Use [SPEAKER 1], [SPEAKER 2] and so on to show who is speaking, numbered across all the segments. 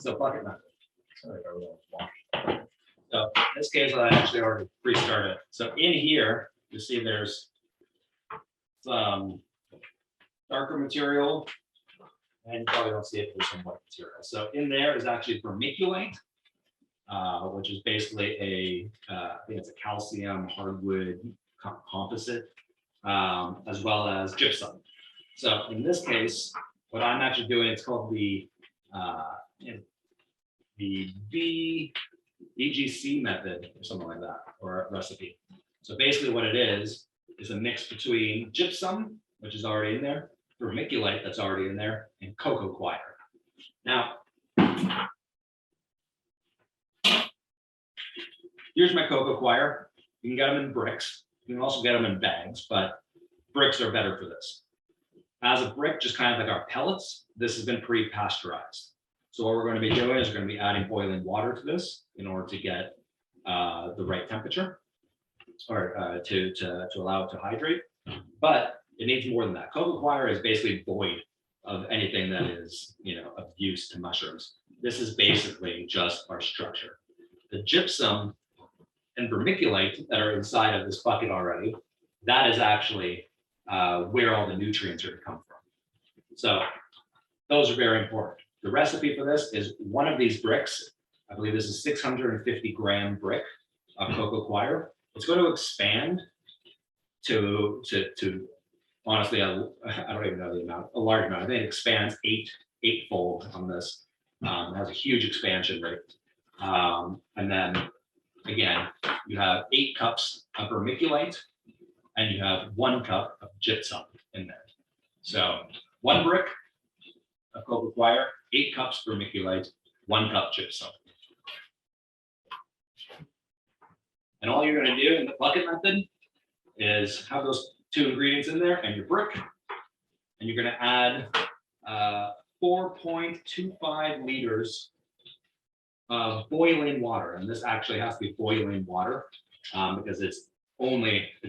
[SPEAKER 1] So bucket method. Sorry, I really want. So in this case, I actually already pre-started. So in here, you see there's some darker material, and you probably don't see it, there's some white material. So in there is actually vermiculite, which is basically I think it's a calcium hardwood composite, as well as gypsum. So in this case, what I'm actually doing, it's called the VGC method or something like that, or a recipe. So basically what it is a mix between gypsum, which is already in there, vermiculite that's already in there, and cocoa coir. Now, here's my cocoa coir. You can get them in bricks. You can also get them in bags, but bricks are better for this. As a brick, just kind of like our pellets, this has been pre-pasteurized. So what we're going to be doing is we're going to be adding boiling water to this in order to get the right temperature, or to allow it to hydrate. But it needs more than that. Cocoa coir is basically void of anything that is, of use to mushrooms. This is basically just our structure. The gypsum and vermiculite that are inside of this bucket already, that is actually where all the nutrients are to come from. So those are very important. The recipe for this is one of these bricks. I believe this is 650 gram brick of cocoa coir. It's going to expand to honestly, I don't even know the amount, a large amount. I think it expands eightfold on this. It has a huge expansion rate. And then again, you have 8 cups of vermiculite and you have 1 cup of gypsum in there. So 1 brick of cocoa coir, 8 cups vermiculite, 1 cup gypsum. And all you're going to do in the bucket method is have those 2 ingredients in there and your brick, and you're going to add 4.25 liters of boiling water. And this actually has to be boiling water because it's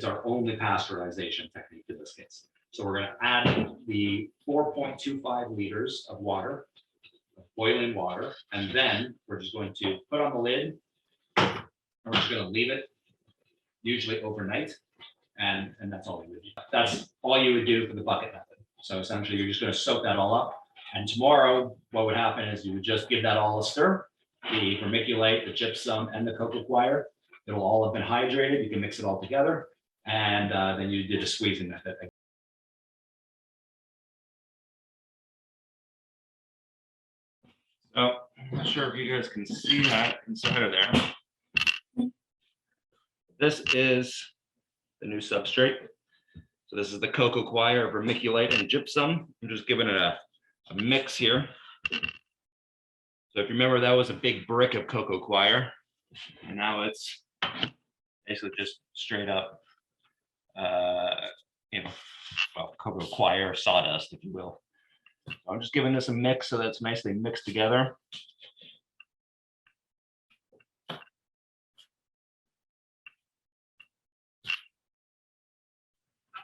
[SPEAKER 1] our only pasteurization technique in this case. So we're going to add the 4.25 liters of water, boiling water, and then we're just going to put on the lid, and we're just going to leave it, usually overnight, and that's all you would do. That's all you would do for the bucket method. So essentially, you're just going to soak that all up, and tomorrow, what would happen is you would just give that all a stir, the vermiculite, the gypsum, and the cocoa coir. It'll all have been hydrated. You can mix it all together, and then you did a squeezing method.
[SPEAKER 2] So I'm not sure if you guys can see that inside of there. This is the new substrate. So this is the cocoa coir, vermiculite, and gypsum. I'm just giving it a mix here. So if you remember, that was a big brick of cocoa coir, and now it's basically just straight up, well, cocoa coir sawdust, if you will. I'm just giving this a mix so that it's nicely mixed together.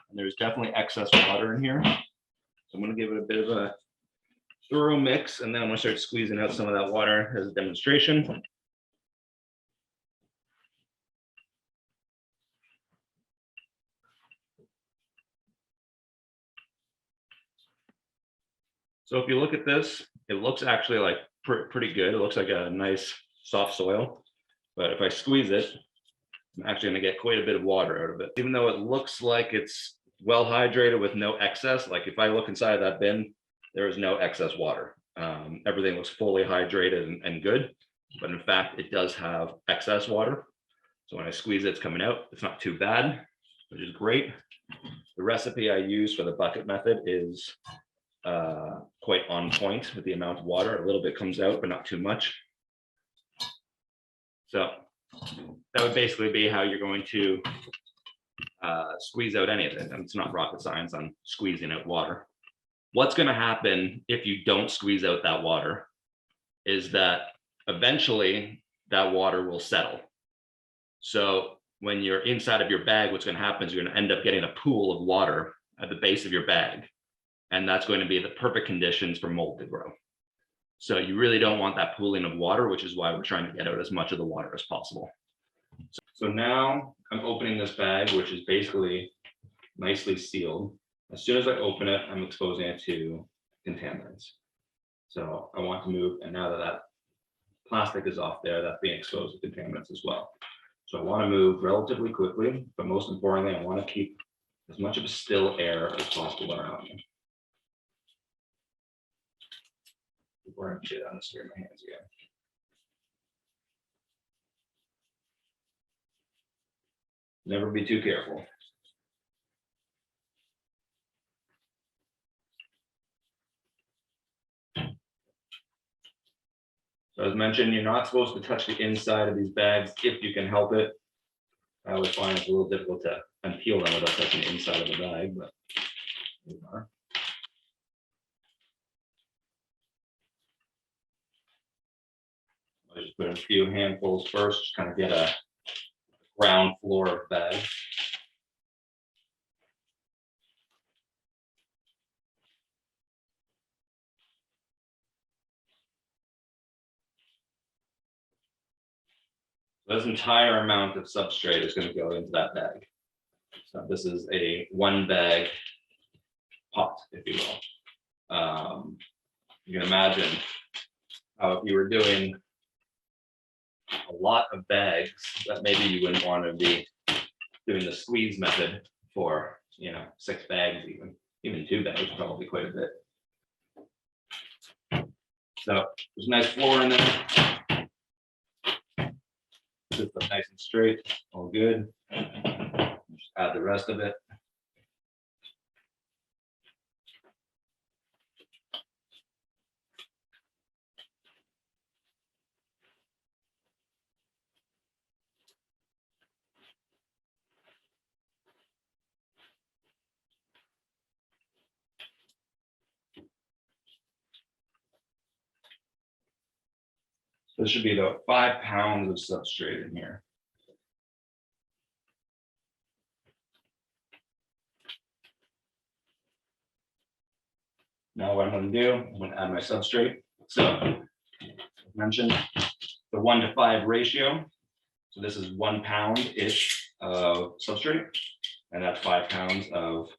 [SPEAKER 2] And there's definitely excess water in here. So I'm going to give it a bit of a thorough mix, and then I'm going to start squeezing out some of that water as a demonstration. So if you look at this, it looks actually like pretty good. It looks like a nice soft soil, but if I squeeze it, I'm actually going to get quite a bit of water out of it. Even though it looks like it's well hydrated with no excess, like if I look inside of that bin, there is no excess water. Everything looks fully hydrated and good, but in fact, it does have excess water. So when I squeeze it, it's coming out. It's not too bad, which is great. The recipe I use for the bucket method is quite on point with the amount of water. A little bit comes out, but not too much. So that would basically be how you're going to squeeze out any of it. And it's not rocket science on squeezing out water. What's going to happen if you don't squeeze out that water is that eventually that water will settle. So when you're inside of your bag, what's going to happen is you're going to end up getting a pool of water at the base of your bag. And that's going to be the perfect conditions for mold to grow. So you really don't want that pooling of water, which is why we're trying to get out as much of the water as possible. So now I'm opening this bag, which is basically nicely sealed. As soon as I open it, I'm exposing it to contaminants. So I want to move, and now that that plastic is off there, that's being exposed to contaminants as well. So I want to move relatively quickly, but most importantly, I want to keep as much of a still air as possible around me. Before I shit on the spray my hands again. Never be too careful. So as mentioned, you're not supposed to touch the inside of these bags if you can help it. I always find it's a little difficult to unpeel them without touching the inside of the bag, but here we are. I just put in a few handfuls first, just kind of get a ground floor of bag. This entire amount of substrate is going to go into that bag. So this is a one bag pot, if you will. You can imagine how if you were doing a lot of bags, that maybe you wouldn't want to be doing the squeeze method for, 6 bags, even 2 bags, probably quite a bit. So there's a nice floor in there. Just up nice and straight, all good. Just add the rest of it. So this should be about 5 pounds of substrate in here. Now what I'm going to do, I'm going to add my substrate. So, as mentioned, the 1 to 5 ratio. So this is 1 pound-ish of substrate, and that's 5 pounds of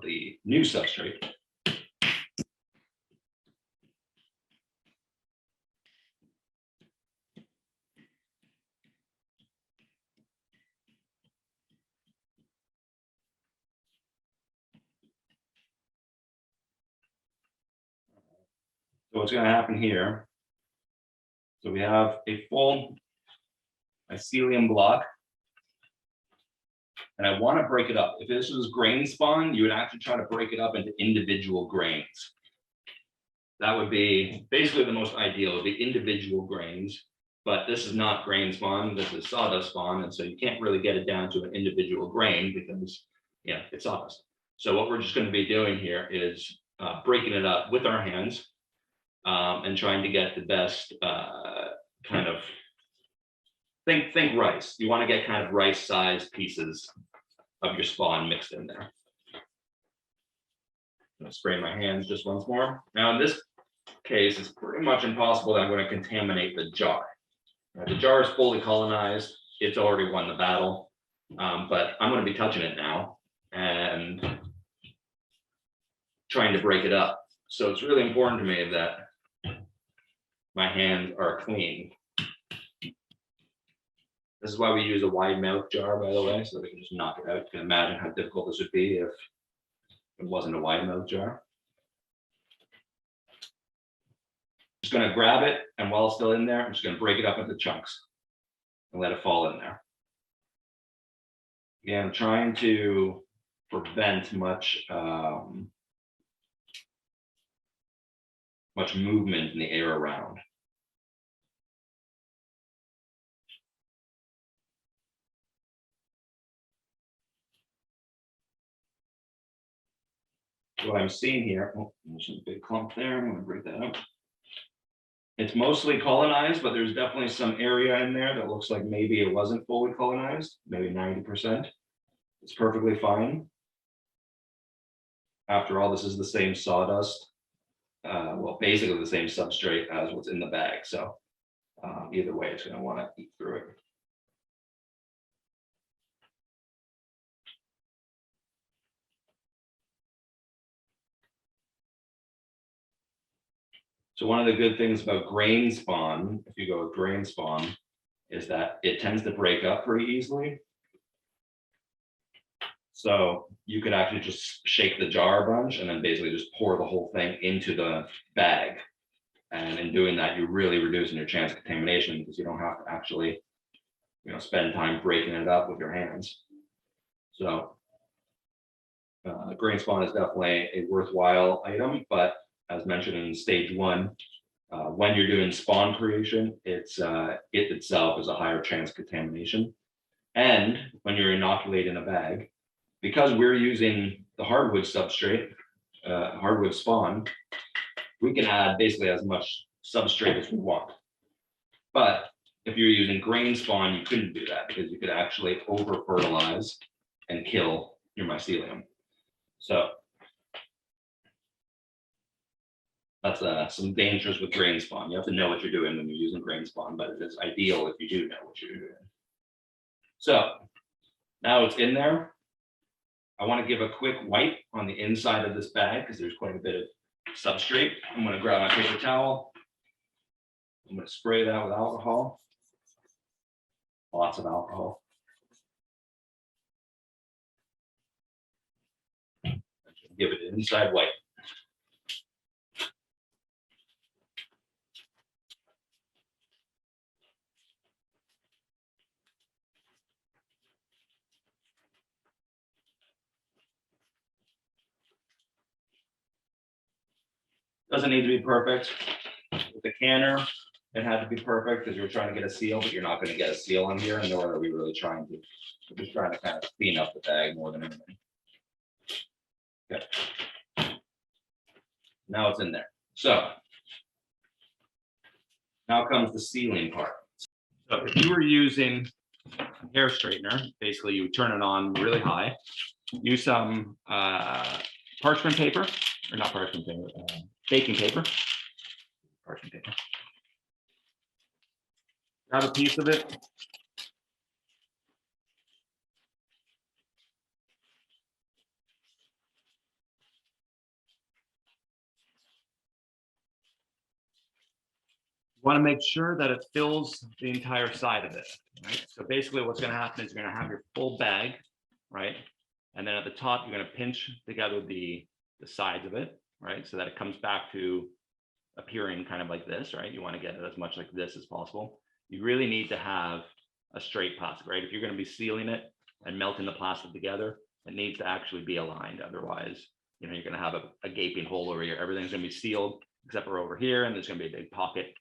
[SPEAKER 2] the new substrate. So what's going to happen here? So we have a full mycelium block, and I want to break it up. If this was grain spawn, you would actually try to break it up into individual grains. That would be basically the most ideal, the individual grains, but this is not grain spawn, this is sawdust spawn, and so you can't really get it down to an individual grain because, it's sawdust. So what we're just going to be doing here is breaking it up with our hands and trying to get the best kind of, think rice. You want to get kind of rice-sized pieces of your spawn mixed in there. I'm going to spray my hands just once more. Now in this case, it's pretty much impossible that I'm going to contaminate the jar. The jar is fully colonized. It's already won the battle, but I'm going to be touching it now and trying to break it up. So it's really important to me that my hands are clean. This is why we use a wide mouth jar, by the way, so we can just knock it out. You can imagine how difficult this would be if it wasn't a wide mouth jar. Just going to grab it, and while it's still in there, I'm just going to break it up into chunks and let it fall in there. Again, I'm trying to prevent much movement in the air around. What I'm seeing here, there's a big clump there. I'm going to break that up. It's mostly colonized, but there's definitely some area in there that looks like maybe it wasn't fully colonized, maybe 90%. It's perfectly fine. After all, this is the same sawdust. Well, basically the same substrate as what's in the bag. So either way, it's going to want to eat through it. So one of the good things about grain spawn, if you go with grain spawn, is that it tends to break up pretty easily. So you could actually just shake the jar a bunch and then basically just pour the whole thing into the bag. And in doing that, you're really reducing your chance of contamination because you don't have to actually, spend time breaking it up with your hands. So grain spawn is definitely a worthwhile item, but as mentioned in stage one, when you're doing spawn creation, it itself is a higher chance of contamination. And when you're inoculating a bag, because we're using the hardwood substrate, hardwood spawn, we can add basically as much substrate as we want. But if you're using grain spawn, you couldn't do that because you could actually over fertilize and kill your mycelium. So that's some dangers with grain spawn. You have to know what you're doing when you're using grain spawn, but it is ideal if you do know what you're doing. So now it's in there. I want to give a quick wipe on the inside of this bag because there's quite a bit of substrate. I'm going to grab my paper towel. I'm going to spray that with alcohol. Lots of alcohol. Give it an inside wipe. Doesn't need to be perfect. With the canner, it had to be perfect because you're trying to get a seal, but you're not going to get a seal on here, and nor are we really trying to. We're just trying to kind of clean up the bag more than anything. Okay. Now it's in there. So now comes the sealing part. So if you were using a hair straightener, basically you would turn it on really high, use some parchment paper, or not parchment paper, baking paper. Parchment paper. Grab a piece of it. You want to make sure that it fills the entire side of it, right? So basically what's going to happen is you're going to have your full bag, right? And then at the top, you're going to pinch together the sides of it, right? So that it comes back to appearing kind of like this, right? You want to get it as much like this as possible. You really need to have a straight plastic, right? If you're going to be sealing it and melting the plastic together, it needs to actually be aligned. Otherwise, you're going to have a gaping hole over here. Everything's going to be sealed except for over here, and there's going to be a big pocket.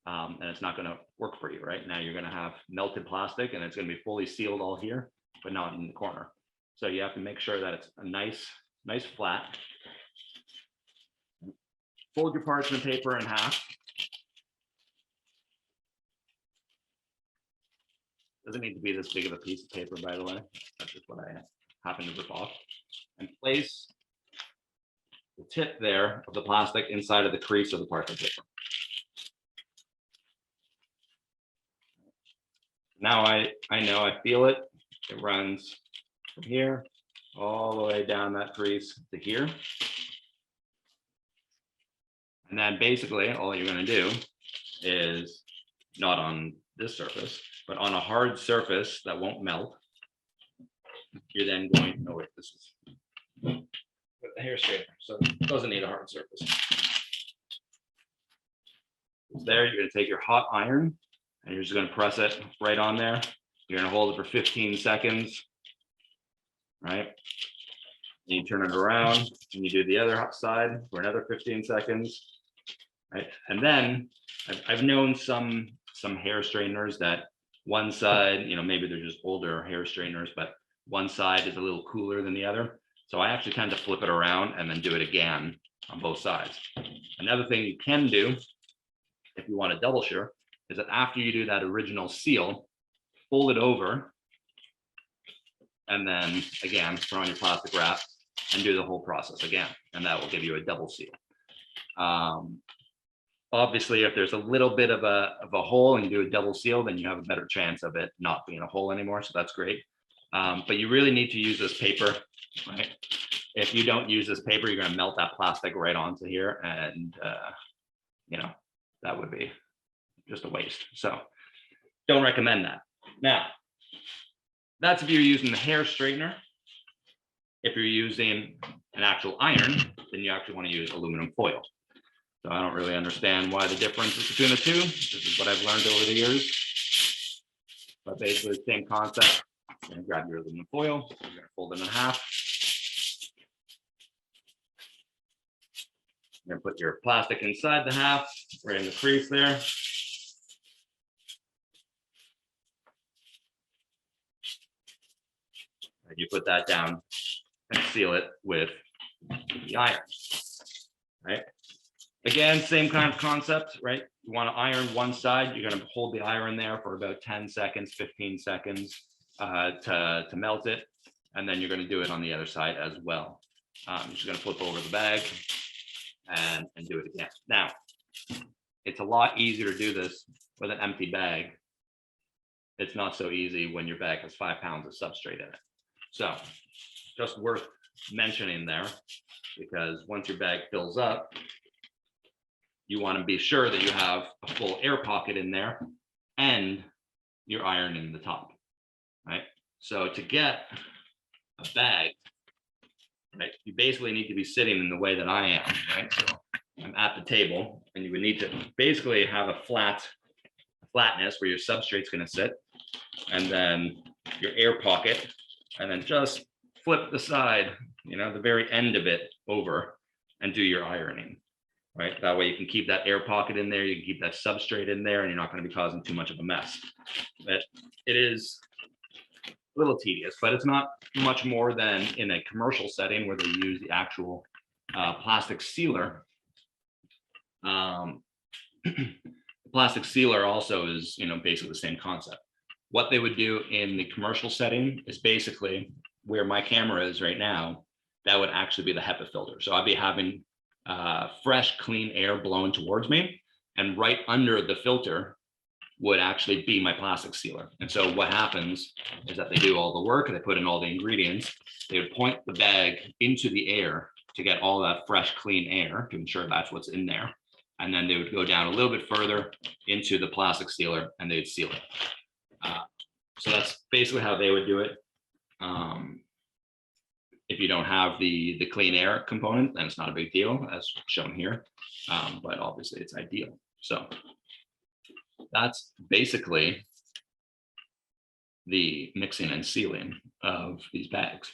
[SPEAKER 2] And it's not going to work for you, right? Now you're going to have melted plastic and it's going to be fully sealed all here, but not in the corner. So you have to make sure that it's a nice flat. Fold your parchment paper in half. Doesn't need to be this big of a piece of paper, by the way. That's just what I happen to rip off. And place the tip there of the plastic inside of the crease of the parchment paper. Now I know, I feel it. It runs from here all the way down that crease to here. And then basically all you're going to do is, not on this surface, but on a hard surface that won't melt, you're then going, no wait, this is with the hair straightener, so it doesn't need a hard surface. There, you're going to take your hot iron and you're just going to press it right on there. You're going to hold it for 15 seconds, right? And you turn it around and you do the other side for another 15 seconds, right? And then I've known some hair straighteners that one side, maybe they're just older hair straighteners, but one side is a little cooler than the other. So I actually tend to flip it around and then do it again on both sides. Another thing you can do, if you want to double sure, is that after you do that original seal, fold it over, and then again, throw on your plastic wrap, and do the whole process again, and that will give you a double seal. Obviously, if there's a little bit of a hole and you do a double seal, then you have a better chance of it not being a hole anymore. So that's great. But you really need to use this paper, right? If you don't use this paper, you're going to melt that plastic right onto here, and you know, that would be just a waste. So don't recommend that. Now, that's if you're using the hair straightener. If you're using an actual iron, then you actually want to use aluminum foil. So I don't really understand why the difference is between the two. This is what I've learned over the years. But basically the same concept. You're gonna grab your aluminum foil, you're gonna fold it in half. You're gonna put your plastic inside the half, right in the crease there. And you put that down and seal it with the iron, right? Again, same kind of concept, right? You want to iron one side, you're going to hold the iron there for about 10 seconds, 15 seconds to melt it. And then you're going to do it on the other side as well. You're just going to flip over the bag and do it again. Now, it's a lot easier to do this with an empty bag. It's not so easy when your bag has 5 pounds of substrate in it. So just worth mentioning there, because once your bag fills up, you want to be sure that you have a full air pocket in there and your iron in the top, right? So to get a bag, right, you basically need to be sitting in the way that I am, right? So I'm at the table, and you would need to basically have a flatness where your substrate's going to sit, and then your air pocket, and then just flip the side, you know, the very end of it over and do your ironing. Right, that way you can keep that air pocket in there, you can keep that substrate in there, and you're not going to be causing too much of a mess. But it is a little tedious, but it's not much more than in a commercial setting where they use the actual plastic sealer. Plastic sealer also is, you know, basically the same concept. What they would do in the commercial setting is basically where my camera is right now. That would actually be the HEPA filter. So I'd be having fresh, clean air blowing towards me, and right under the filter would actually be my plastic sealer. And so what happens is that they do all the work, and they put in all the ingredients. They would point the bag into the air to get all that fresh, clean air to ensure that's what's in there. And then they would go down a little bit further into the plastic sealer, and they'd seal it. So that's basically how they would do it. If you don't have the clean air component, then it's not a big deal, as shown here, but obviously it's ideal. So that's basically the mixing and sealing of these bags.